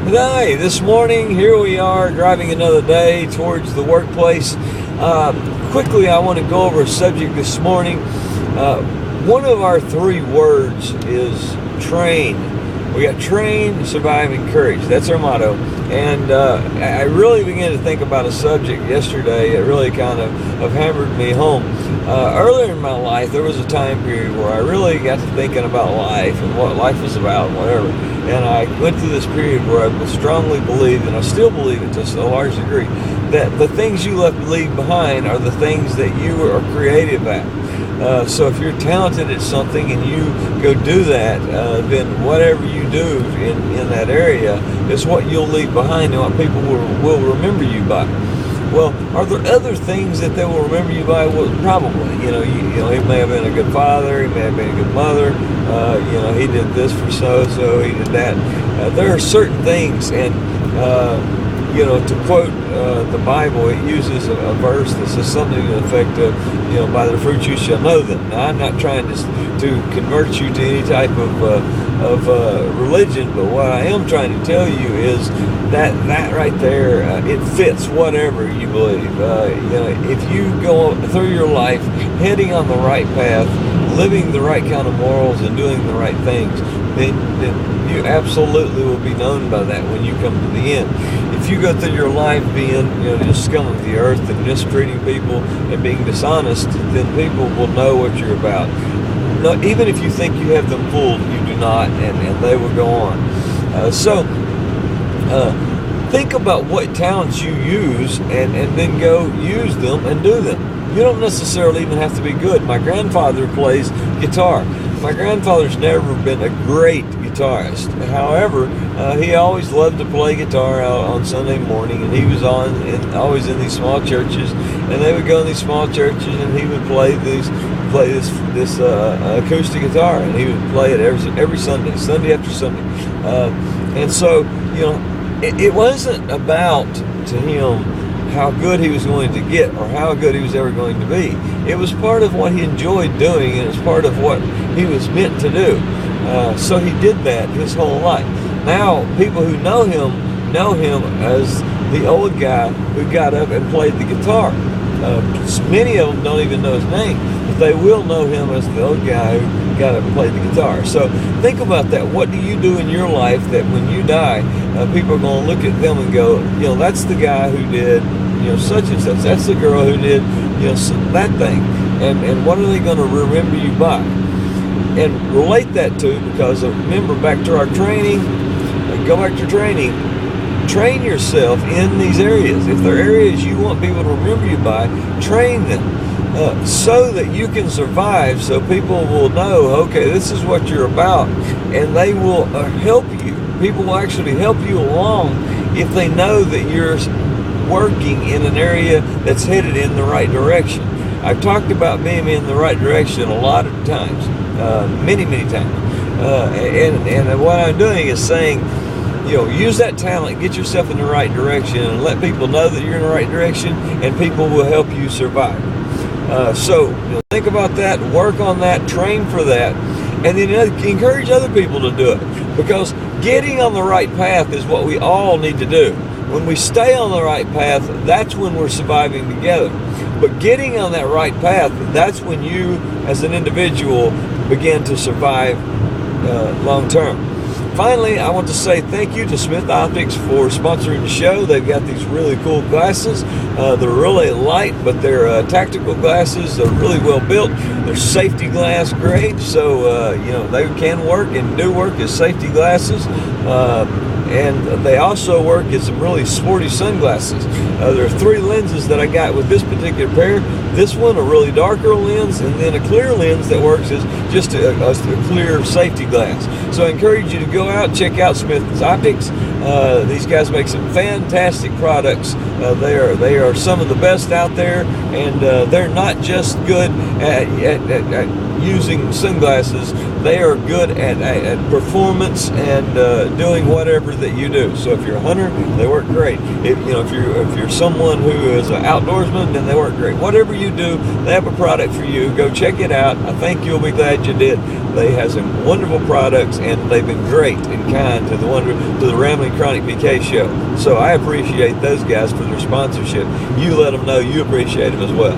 Hey, this morning, here we are driving another day towards the workplace. Quickly, I want to go over a subject this morning. One of our three words is train. We got train, survive, encourage. That's our motto. And I really began to think about a subject yesterday. It really kind of hammered me home. Earlier in my life, there was a time period where I really got to thinking about life and what life was about and whatever. And I went through this period where I strongly believed, and I still believe it to a large degree, that the things you leave behind are the things that you are creative at. So if you're talented at something and you go do that, then whatever you do in that area is what you'll leave behind and what people will remember you by. Well, are there other things that they will remember you by? Well, probably. You know, he may have been a good father. He may have been a good mother. He did this for so-so. He did that. There are certain things, and to quote the Bible, it uses a verse that says something to the effect of, by their fruits you shall know them. Now, I'm not trying to convert you to any type of religion, but what I am trying to tell you is that right there, it fits whatever you believe. If you go through your life heading on the right path, living the right kind of morals and doing the right things, then you absolutely will be known by that when you come to the end. If you go through your life being, just scum of the earth and mistreating people and being dishonest, then people will know what you're about. No, even if you think you have them fooled, you do not, and they will go on. Think about what talents you use and then go use them and do them. You don't necessarily even have to be good. My grandfather plays guitar. My grandfather's never been a great guitarist. However, he always loved to play guitar out on Sunday morning, and he was always in these small churches, and they would go in these small churches, and he would play this acoustic guitar, and he would play it every Sunday after Sunday. And so, it wasn't about to him how good he was going to get or how good he was ever going to be. It was part of what he enjoyed doing, and it was part of what he was meant to do. So he did that his whole life. Now, people who know him as the old guy who got up and played the guitar. Many of them don't even know his name, but they will know him as the old guy who got up and played the guitar. So think about that. What do you do in your life that when you die, people are going to look at them and go, that's the guy who did, such and such. That's the girl who did, that thing. And what are they going to remember you by? And relate that to, because remember, back to our training, go back to training. Train yourself in these areas. If there are areas you want people to remember you by, train them so that you can survive, so people will know, okay, this is what you're about, and they will help you. People will actually help you along if they know that you're working in an area that's headed in the right direction. I've talked about being in the right direction a lot of times, many times, and what I'm doing is saying, use that talent, get yourself in the right direction, and let people know that you're in the right direction, and people will help you survive. So think about that, work on that, train for that, and then encourage other people to do it, because getting on the right path is what we all need to do. When we stay on the right path, that's when we're surviving together. But getting on that right path, that's when you, as an individual, begin to survive long term. Finally, I want to say thank you to Smith Optics for sponsoring the show. They've got these really cool glasses. They're really light, but they're tactical glasses. They're really well built. They're safety glass grade, so they can work and do work as safety glasses. And they also work as some really sporty sunglasses. There are three lenses that I got with this particular pair. This one, a really darker lens, and then a clear lens that works as just a clear safety glass. So I encourage you to go out and check out Smith's Optics. These guys make some fantastic products. They are some of the best out there, and they're not just good at using sunglasses, they are good at performance and doing whatever that you do. So if you're a hunter, they work great. If you're someone who is an outdoorsman, then they work great. Whatever you do, they have a product for you. Go check it out. I think you'll be glad you did. They have some wonderful products, and they've been great and kind to the Rambling Chronic PK show. So I appreciate those guys for their sponsorship. You let them know you appreciate them as well.